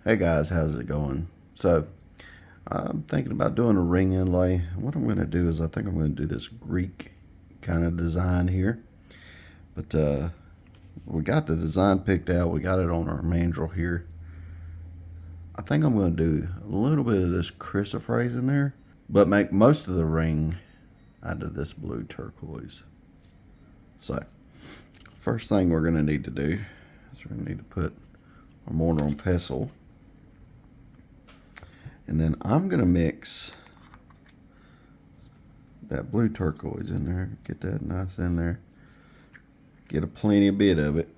Hey guys, how's it going? So, I'm thinking about doing a ring inlay. What I'm going to do is I think I'm going to do this Greek kind of design here. But we got the design picked out. We got it on our mandrel here. I think I'm going to do a little bit of this chrysoprase in there, but make most of the ring out of this blue turquoise. So, first thing we're going to need to do is we're going to need to put our mortar and pestle. And then I'm going to mix that blue turquoise in there. Get that nice in there. Get a plenty bit of it.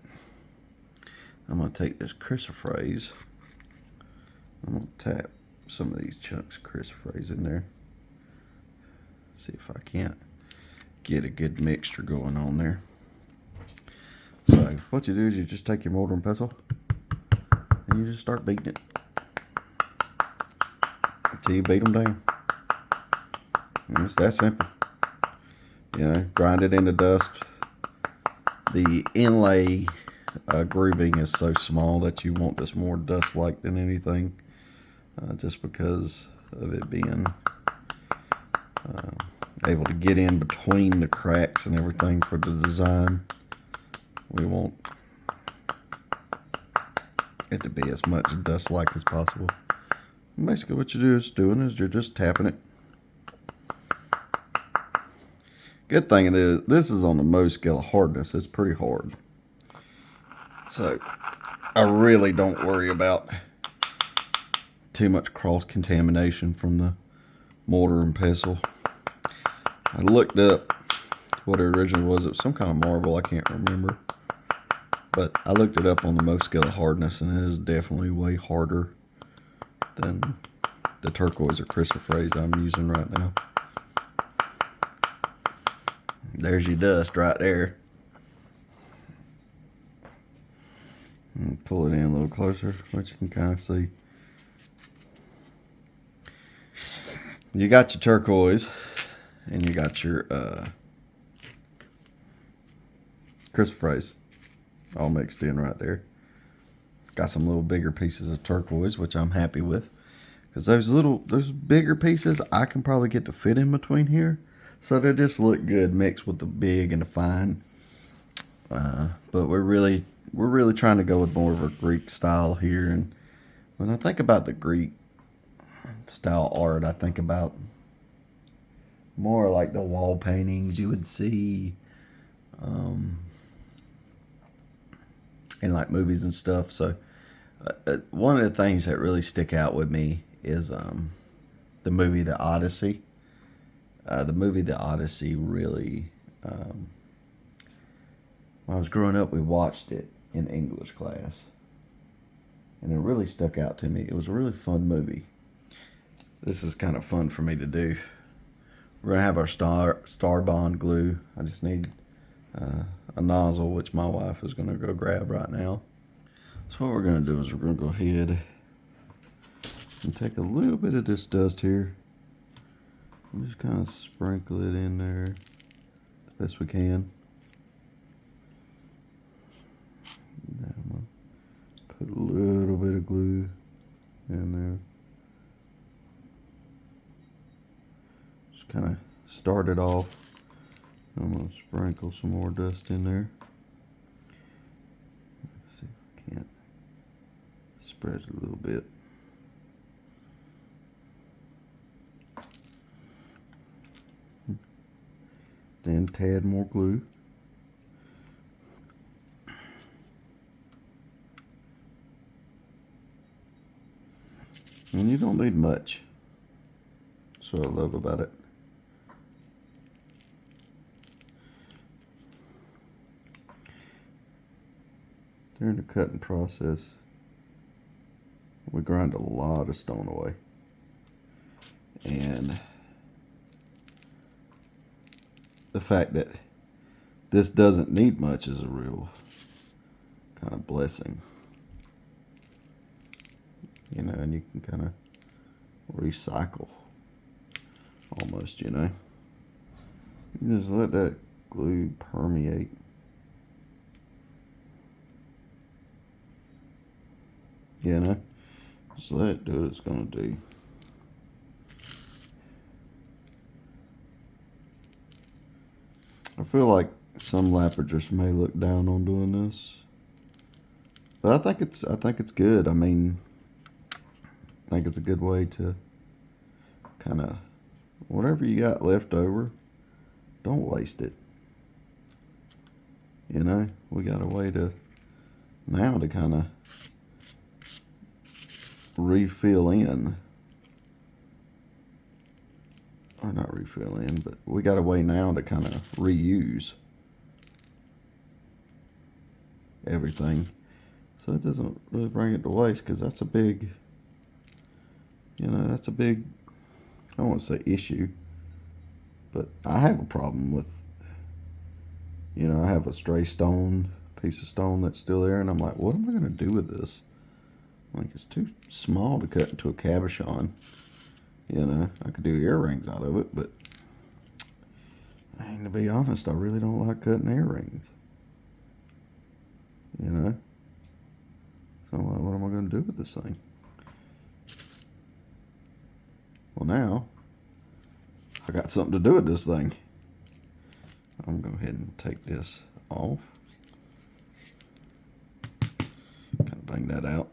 I'm going to take this chrysoprase. I'm going to tap some of these chunks of chrysoprase in there. See if I can't get a good mixture going on there. So what you do is you just take your mortar and pestle and you just start beating it until you beat them down. And it's that simple. You know, grind it into dust. The inlay grooving is so small that you want this more dust-like than anything, just because of it being able to get in between the cracks and everything for the design. We want it to be as much dust-like as possible. And basically what you're just tapping it. Good thing is this is on the Mohs scale of hardness. It's pretty hard. So I really don't worry about too much cross-contamination from the mortar and pestle. I looked up what it originally was. It was some kind of marble. I can't remember. But I looked it up on the Mohs scale of hardness, and it is definitely way harder than the turquoise or chrysoprase I'm using right now. There's your dust right there. And pull it in a little closer, which you can kind of see. You got your turquoise, and you got your chrysoprase all mixed in right there. Got some little bigger pieces of turquoise, which I'm happy with, because those bigger pieces I can probably get to fit in between here, so they just look good mixed with the big and the fine. But we're really trying to go with more of a Greek style here. And when I think about the Greek style art, I think about more like the wall paintings you would see in like movies and stuff. So one of the things that really stick out with me is the movie The Odyssey. The movie The Odyssey really, when I was growing up, we watched it in English class, and it really stuck out to me. It was a really fun movie. This is kind of fun for me to do. We're gonna have our star bond glue. I just need a nozzle, which my wife is gonna go grab right now. So what we're gonna do is we're gonna go ahead and take a little bit of this dust here and just kind of sprinkle it in there the best we can. Then I'm gonna put a little bit of glue in there. Just kind of start it off. I'm going to sprinkle some more dust in there. Let's see if I can't spread it a little bit. Then tad more glue. And you don't need much. That's what I love about it. During the cutting process, we grind a lot of stone away. And the fact that this doesn't need much is a real kind of blessing. You know, and you can kind of recycle almost, you know. You just let that glue permeate. You know, Just let it do what it's going to do. I feel like some lapiders may look down on doing this, but I think it's good. I mean, I think it's a good way to kind of, whatever you got left over, don't waste it. You know, we got a way to now to kind of refill in, or not refill in, but we got a way now to kind of reuse everything, so it doesn't really bring it to waste, because that's a big, you know, that's a big, I don't want to say issue, but I have a problem with, you know, I have a stray stone, piece of stone that's still there, and I'm like, what am I going to do with this? Like, it's too small to cut into a cabochon. You know, I could do earrings out of it, but I mean, to be honest, I really don't like cutting earrings. You know? So I'm like, what am I going to do with this thing? Well, now, I got something to do with this thing. I'm going to go ahead and take this off. Kind of bang that out.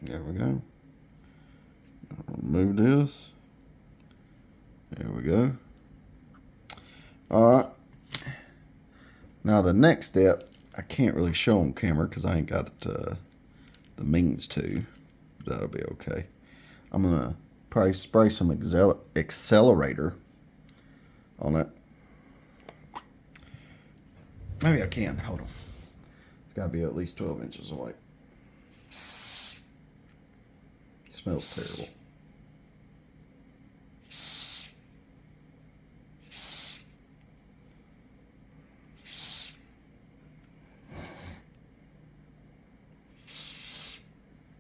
There we go. Remove this. There we go. Alright. Now the next step, I can't really show on camera because I ain't got the means to. That'll be okay. I'm going to probably spray some accelerator on it. Maybe I can. Hold on. It's got to be at least 12 inches away. It smells terrible.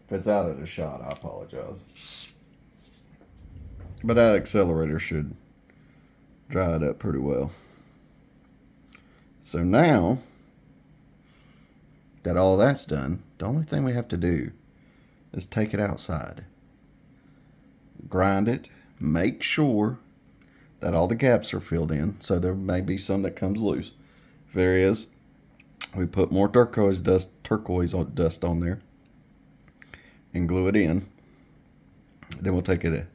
If it's out of the shot, I apologize. But that accelerator should dry it up pretty well. So now that all that's done, the only thing we have to do is take it outside. Grind it. Make sure that all the gaps are filled in. So there may be some that comes loose. If there is, we put more turquoise dust on there and glue it in. Then we'll take it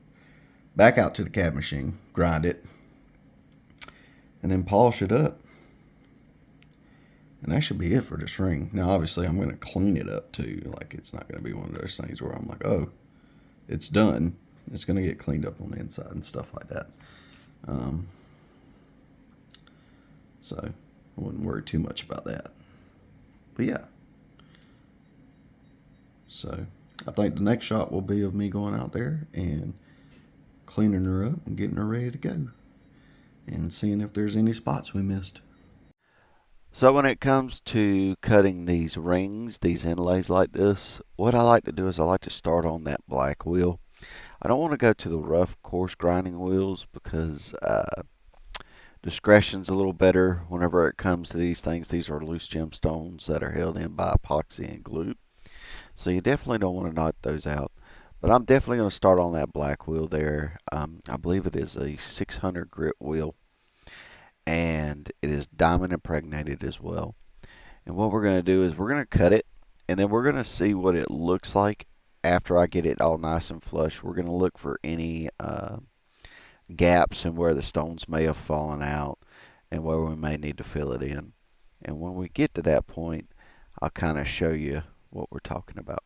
back out to the cab machine, grind it, and then polish it up. And that should be it for this ring. Now, obviously, I'm going to clean it up too. Like, it's not going to be one of those things where I'm like, oh, it's done. It's going to get cleaned up on the inside and stuff like that. So I wouldn't worry too much about that. But yeah. So I think the next shot will be of me going out there and cleaning her up and getting her ready to go. And seeing if there's any spots we missed. So when it comes to cutting these rings, these inlays like this, what I like to do is I like to start on that black wheel. I don't want to go to the rough, coarse grinding wheels because discretion's a little better whenever it comes to these things. These are loose gemstones that are held in by epoxy and glue. So you definitely don't want to knock those out. But I'm definitely going to start on that black wheel there. I believe it is a 600 grit wheel. And it is diamond impregnated as well. And what we're going to do is we're going to cut it, and then we're going to see what it looks like after I get it all nice and flush. We're going to look for any gaps and where the stones may have fallen out and where we may need to fill it in. And when we get to that point, I'll kind of show you what we're talking about.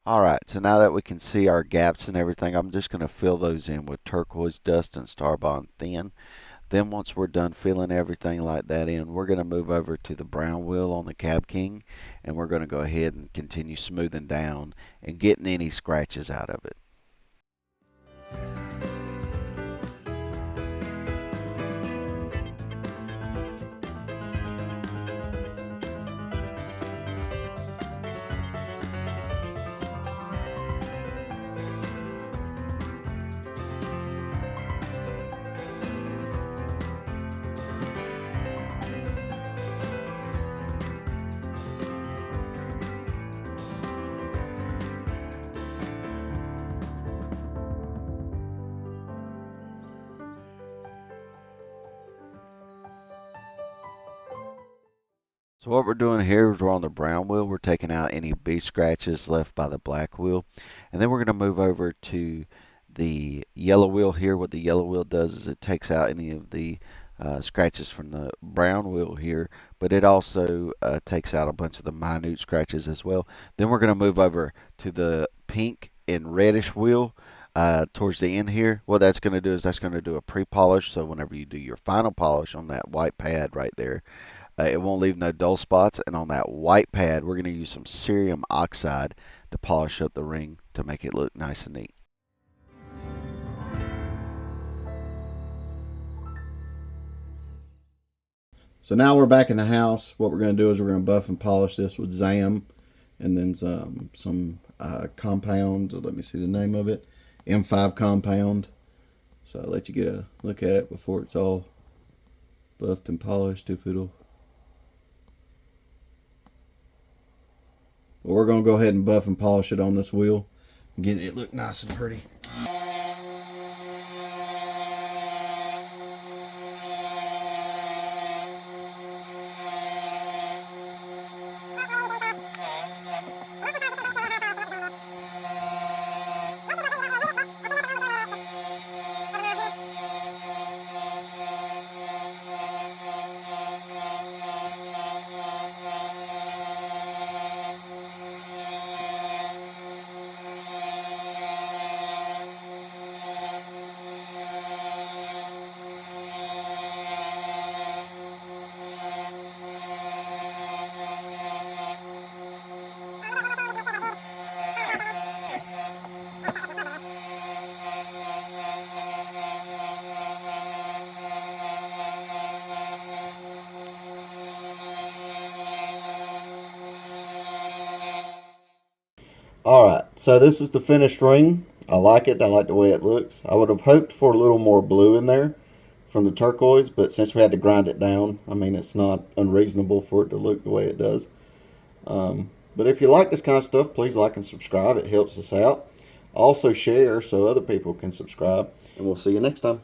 All right, so now that we can see our gaps and everything, I'm just going to fill those in with turquoise dust and Starbond thin. Then once we're done filling everything like that in, we're going to move over to the brown wheel on the Cab King, and we're going to go ahead and continue smoothing down and getting any scratches out of it. So what we're doing here is we're on the brown wheel. We're taking out any bee scratches left by the black wheel. And then we're going to move over to the yellow wheel here. What the yellow wheel does is it takes out any of the scratches from the brown wheel here, but it also takes out a bunch of the minute scratches as well. Then we're going to move over to the pink and reddish wheel towards the end here. What that's going to do is that's going to do a pre-polish, so whenever you do your final polish on that white pad right there, it won't leave no dull spots. And on that white pad, we're going to use some cerium oxide to polish up the ring to make it look nice and neat. So now we're back in the house. What we're going to do is we're going to buff and polish this with Zam and then some compound. Let me see the name of it. M5 compound. So I'll let you get a look at it before it's all buffed and polished if it'll. Well, we're going to go ahead and buff and polish it on this wheel and get it look nice and pretty. Alright, so this is the finished ring. I like it. I like the way it looks. I would have hoped for a little more blue in there from the turquoise, but since we had to grind it down, I mean, it's not unreasonable for it to look the way it does. But if you like this kind of stuff, please like and subscribe. It helps us out. Also share so other people can subscribe. And we'll see you next time.